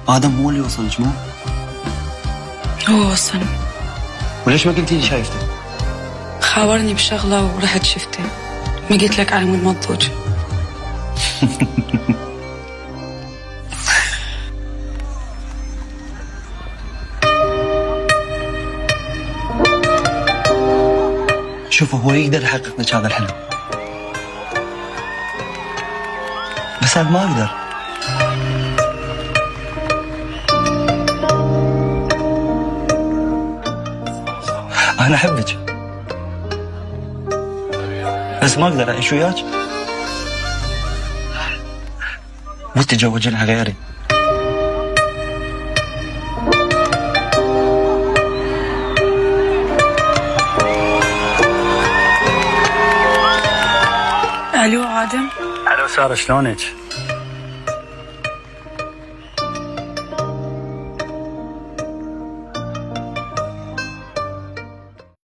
آدم هو اللي وصلك مو؟ هو وصلني. وليش ما قلتي لي شايفته؟ خابرني بشغلة ورحت شفته. ما قلت لك على مود منضوج. شوفوا هو يقدر يحقق لك هذا الحلم، بس أنا ما أقدر. أنا أحبك بس ما أقدر أعيش وياك وتتزوجين على غيري. الو آدم. الو ساره، شلونك؟